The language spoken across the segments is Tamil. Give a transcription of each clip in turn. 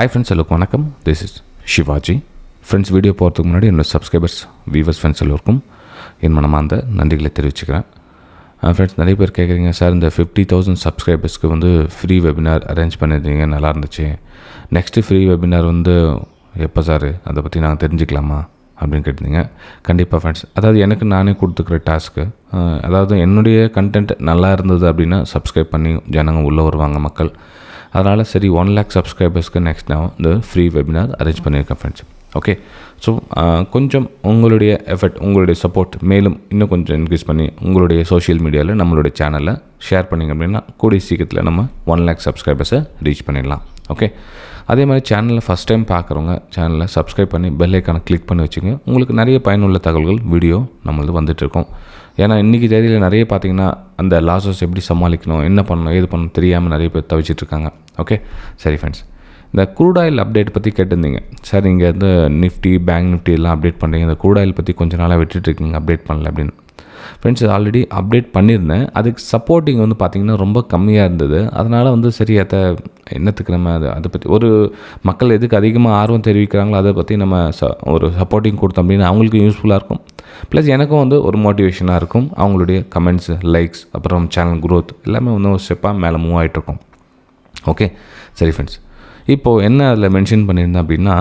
ஹாய் ஃப்ரெண்ட்ஸ், எல்லோருக்கும் வணக்கம். This is Shivaji. Friends, video போகிறதுக்கு முன்னாடி என்னோட சப்ஸ்கிரைபர்ஸ், வியூவர்ஸ், ஃப்ரெண்ட்ஸ் எல்லோருக்கும் என் மனமார்ந்த நன்றிகளை தெரிவிச்சுக்கிறேன். ஃப்ரெண்ட்ஸ், நிறைய பேர் கேட்குறீங்க, சார் இந்த 50,000 சப்ஸ்கிரைபர்ஸ்க்கு வந்து ஃப்ரீ வெபினார் அரேஞ்ச் பண்ணியிருந்தீங்க, நல்லா இருந்துச்சு. நெக்ஸ்ட்டு ஃப்ரீ வெபினார் வந்து எப்போ சார், அதை பற்றி நாங்கள் தெரிஞ்சுக்கலாமா அப்படின்னு கேட்டிருந்தீங்க. கண்டிப்பாக ஃப்ரெண்ட்ஸ், அதாவது எனக்கு நானே கொடுத்துக்கிற டாஸ்க்கு, அதாவது என்னுடைய கண்டென்ட் நல்லா இருந்தது அப்படின்னா சப்ஸ்கிரைப் பண்ணி ஜனங்க உள்ளே வருவாங்க, மக்கள். அதனால் சரி 1 lakh சப்ஸ்கிரைபர்ஸ்க்கு நெக்ஸ்ட் நான் இந்த ஃப்ரீ வெபினார் அரேஞ்ச் பண்ணியிருக்கேன் ஃப்ரெண்ட்ஸ். ஓகே, ஸோ கொஞ்சம் உங்களுடைய எஃபர்ட், உங்களுடைய சப்போர்ட் மேலும் இன்னும் கொஞ்சம் இன்க்ரீஸ் பண்ணி உங்களுடைய சோஷியல் மீடியாவில் நம்மளுடைய சேனலை ஷேர் பண்ணிங்க அப்படின்னா கூடிய சீக்கிரத்தில் நம்ம 1 lakh சப்ஸ்கிரைபர்ஸை ரீச் பண்ணிடலாம். ஓகே, அதே மாதிரி சேனலில் ஃபஸ்ட் டைம் பார்க்குறவங்க சேனலில் சப்ஸ்கிரைப் பண்ணி பெல் ஐக்கானை கிளிக் பண்ணி வச்சுங்க. உங்களுக்கு நிறைய பயனுள்ள தகவல்கள் வீடியோ நம்மளது வந்துட்டுருக்கோம். ஏன்னா இன்றைக்கி தேதியில் நிறைய பார்த்திங்கன்னா அந்த லாஸஸ் எப்படி சமாளிக்கணும், என்ன பண்ணணும், ஏது பண்ணணும் தெரியாமல் நிறைய பேர் தவிச்சிட்ருக்காங்க. ஓகே, சரி ஃப்ரெண்ட்ஸ், இந்த க்ரூட் ஆயில் அப்டேட் பற்றி கேட்டிருந்தீங்க. சார் நீங்கள் வந்து நிஃப்டி, பேங்க் நிஃப்டி எல்லாம் அப்டேட் பண்ணுறீங்க, இந்த க்ரூட் ஆயில் பற்றி கொஞ்சம் நாளாக விட்டுட்டுருக்கீங்க, அப்டேட் பண்ணல அப்படின்னு. ஃப்ரெண்ட்ஸ், ஆல்ரெடி அப்டேட் பண்ணியிருந்தேன். அதுக்கு சப்போர்ட்டிங் வந்து பார்த்திங்கன்னா ரொம்ப கம்மியாக இருந்தது. அதனால் வந்து சரி, அதை என்னத்துக்கு நம்ம அதை பற்றி ஒரு மக்கள் எதுக்கு அதிகமாக ஆர்வம் தெரிவிக்கிறாங்களோ அதை பற்றி நம்ம ஒரு சப்போர்ட்டிங் கொடுத்தோம் அப்படின்னா அவங்களுக்கும் யூஸ்ஃபுல்லாக இருக்கும். ப்ளஸ் எனக்கும் வந்து ஒரு மோட்டிவேஷனாக இருக்கும். அவங்களுடைய கமெண்ட்ஸு, லைக்ஸ், அப்புறம் சேனல் க்ரோத் எல்லாமே வந்து ஒரு ஸ்டெப்பாக மேலே மூவ் ஆகிட்ருக்கும். ஓகே, சரி ஃப்ரெண்ட்ஸ், இப்போது என்ன அதில் மென்ஷன் பண்ணியிருந்தேன் அப்படின்னா,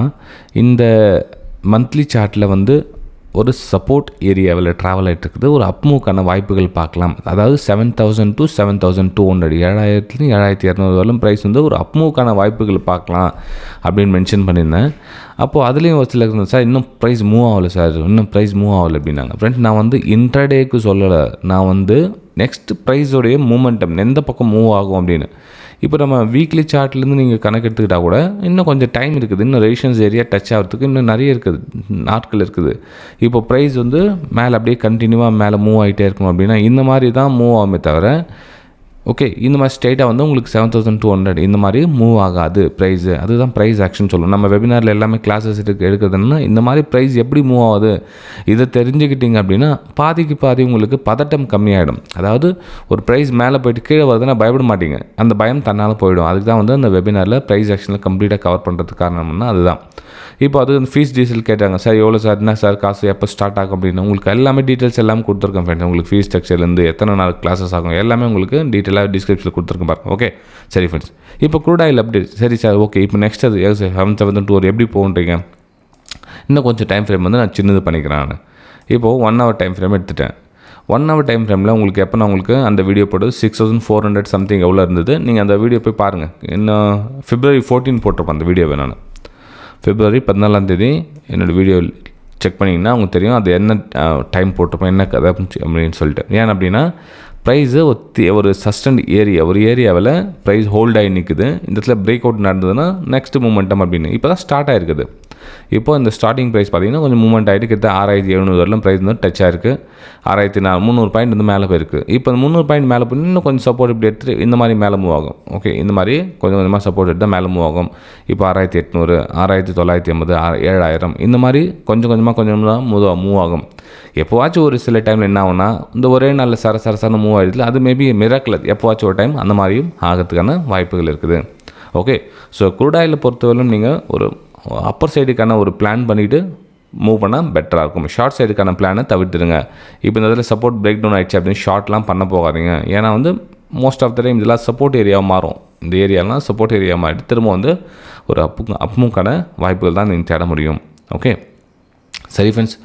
இந்த மந்த்லி சார்ட்டில் வந்து ஒரு சப்போர்ட் ஏரியாவில் ட்ராவல் ஆகிட்டு இருக்குது. ஒரு அப்மூவ்க்கான வாய்ப்புகள் பார்க்கலாம். அதாவது 7,000 to 7,200, 7,000 7,200 வரலும் ப்ரைஸ் வந்து ஒரு அப்மூவ்க்கான வாய்ப்புகள் பார்க்கலாம் அப்படின்னு மென்ஷன் பண்ணியிருந்தேன். அப்போது அதுலேயும் ஒரு சில சார் இன்னும் ப்ரைஸ் மூவ் ஆகலை சார், இன்னும் ப்ரைஸ் மூவ் ஆகலை அப்படின்னாங்க. ஃப்ரெண்ட்ஸ், நான் வந்து இன்ட்ராடேக்கு சொல்லலை, நான் வந்து நெக்ஸ்ட் ப்ரைஸோடைய மூமெண்டம் எந்த பக்கம் மூவ் ஆகும் அப்படின்னு. இப்போ நம்ம வீக்லி சார்ட்லேருந்து நீங்கள் கணக்கு எடுத்துக்கிட்டால் கூட இன்னும் கொஞ்சம் டைம் இருக்குது. இன்னும் ரெசிஸ்டன்ஸ் ஏரியா டச் ஆகிறதுக்கு இன்னும் நிறைய இருக்குது, நாட்கள் இருக்குது. இப்போ ப்ரைஸ் வந்து மேலே அப்படியே கண்டினியூவாக மேலே மூவ் ஆகிட்டே இருக்கணும் அப்படின்னா இந்த மாதிரி தான் மூவ் ஆகுமே தவிர, ஓகே, இந்த மாதிரி ஸ்ட்ரைட்டாக வந்து உங்களுக்கு 7,200 இந்த மாதிரி மூவ் ஆகாது ப்ரைஸு. அதுதான் ப்ரைஸ் ஆக்ஷன் சொல்லுவோம். நம்ம வெபினாரில் எல்லாமே கிளாஸஸ் எடுக்கிறதுன்னா இந்த மாதிரி ப்ரைஸ் எப்படி மூவ் ஆகுது இதை தெரிஞ்சுக்கிட்டிங்க அப்படின்னா பாதிக்கு பாதி உங்களுக்கு பதட்டம் கம்மியாகிடும். அதாவது ஒரு ப்ரைஸ் மேலே போய்ட்டு கீழே வருதுன்னா பயப்பட மாட்டீங்க, அந்த பயம் தன்னால் போயிடும். அதுக்கு தான் வந்து அந்த வெபினாரில் ப்ரைஸ் ஆக்ஷனில் கம்ப்ளீட்டாக கவர் பண்ணுறதுக்கு காரணம்னா அதுதான். இப்போ அது அந்த ஃபீஸ் டீட்டெயில் கேட்டாங்க, சார் எவ்வளோ சார், என்ன சார் காசு, எப்போ ஸ்டார்ட் ஆகும் அப்படின்னு. உங்களுக்கு எல்லாமே டீட்டெயில்ஸ் எல்லாமே கொடுத்துருக்கேன் ஃப்ரெண்ட்ஸ். உங்களுக்கு ஃபீஸ் ஸ்ட்ரக்சர்லேருந்து எத்தனை நாள் கிளாஸஸ் ஆகும் எல்லாமே உங்களுக்கு டீட்டெயிலாக டிஸ்கிரிப்ஷனில் கொடுத்துருக்கேன் பாருங்க. ஓகே, சரி ஃப்ரெண்ட்ஸ், இப்போ க்ரூட் ஆயில் அப்டேட் சரி சார். ஓகே, இப்போ நெக்ஸ்ட் அது 7,200 எப்படி போகுன்றீங்க. இன்னும் கொஞ்சம் டைம் ஃப்ரேம் வந்து நான் சின்னது பண்ணிக்கிறேன். நான் இப்போது 1 hour டைம் ஃப்ரேம் எடுத்துட்டேன். 1 hour டைம் ஃப்ரேமில் உங்களுக்கு எப்போ நான் உங்களுக்கு அந்த வீடியோ போட்டு 6,400 சம்திங் எவ்வளோ இருந்தது, நீங்கள் அந்த வீடியோ போய் பாருங்கள். இன்னும் February 14 போட்டிருப்பேன் அந்த வீடியோவை. நான் February 14 என்னோடய வீடியோ செக் பண்ணிங்கன்னா உங்களுக்கு தெரியும் அது என்ன டைம் போட்டிருப்பேன், என்ன கதை அப்படின்னு சொல்லிட்டு. ஏன் அப்படின்னா ப்ரைஸு ஒரு சஸ்டன்ட் ஏரியா, ஒரு ஏரியாவில் ப்ரைஸ் ஹோல்ட் ஆகி நிற்குது. இந்த இடத்துல பிரேக் அவுட் நடந்ததுன்னா நெக்ஸ்ட் மூமெண்டம் அப்படின்னு இப்போ தான் ஸ்டார்ட் ஆகிருக்குது. இப்போ இந்த ஸ்டார்டிங் ப்ரைஸ் பார்த்திங்கன்னா கொஞ்சம் மூவ்மெண்ட் ஆகிட்டு கிட்ட 6,700 வரலாம் ப்ரைஸ் வந்து டச் ஆகிருக்கு. 6,300 பாயிண்ட் வந்து மேலே போயிருக்கு. இப்போ அந்த 300 பாயிண்ட் மேலே போய் இன்னும் கொஞ்சம் சப்போர்ட் இப்படி எடுத்துகிட்டு இந்த மாதிரி மேலே மூவ் ஆகும். ஓகே, இந்த மாதிரி கொஞ்சம் கொஞ்சமாக சப்போர்ட் எடுத்தால் மேலே மூவ் ஆகும். இப்போ 6,800, 6,980, 7,000 இந்த மாதிரி கொஞ்சம் கொஞ்சமாக மூவ் ஆகும். எப்போவாச்சும் ஒரு சில டைமில் என்ன ஆகும்னா இந்த ஒரே நாளில் சரசரசான மூவ் ஆகிடுது. அது மேபி மிராக்கிள், எப்போவாச்சும் ஒரு டைம் அந்த மாதிரியும் ஆகிறதுக்கான வாய்ப்புகள் இருக்குது. ஓகே, ஸோ க்ரூட் ஆயிலை பொறுத்தவரையிலும் நீங்கள் ஒரு அப்பர் சைடுக்கான ஒரு பிளான் பண்ணிவிட்டு மூவ் பண்ணால் பெட்டராக இருக்கும். ஷார்ட் சைடுக்கான பிளானை தவிர்த்துடுங்க. இப்போ இந்த இதில் சப்போர்ட் பிரேக் டவுன் ஆகிடுச்சு அப்படின்னு ஷார்ட்லாம் பண்ண போகாதீங்க. ஏன்னா வந்து மோஸ்ட் ஆஃப் த டைம் இதெல்லாம் சப்போர்ட் ஏரியாவை மாறும். இந்த ஏரியாலாம் சப்போர்ட் ஏரியா மாறிட்டு திரும்ப வந்து ஒரு அப்புமுக்கான வாய்ப்புகள் தான் நீங்கள் தேட முடியும். ஓகே, சரி ஃப்ரெண்ட்ஸ்,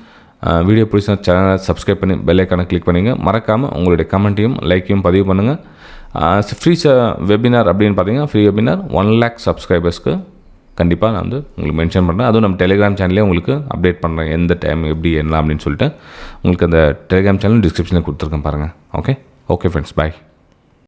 வீடியோ பிடிச்ச சேனலை சப்ஸ்கிரைப் பண்ணி பெல் ஐக்கானை கிளிக் பண்ணிங்க. மறக்காமல் உங்களுடைய கமெண்ட்டையும் லைக்கையும் பதிவு பண்ணுங்கள். ஃப்ரீ வெபினார் அப்படின்னு பார்த்தீங்கன்னா ஃப்ரீ வெபினார் 1 lakh சப்ஸ்கிரைபர்ஸ்க்கு கண்டிப்பாக நான் வந்து உங்களுக்கு மென்ஷன் பண்ணுறேன். அதுவும் நம்ம டெலிகிராம் சேனல்லே உங்களுக்கு அப்டேட் பண்ணுறேன், எந்த டைம் எப்படி என்ன அப்படின்னு சொல்லிட்டு. உங்களுக்கு அந்த டெலிகிராம் சேனல் டிஸ்கிரிப்ஷனில் கொடுத்துருக்கேன் பாருங்கள். ஓகே ஃப்ரெண்ட்ஸ், பாய்.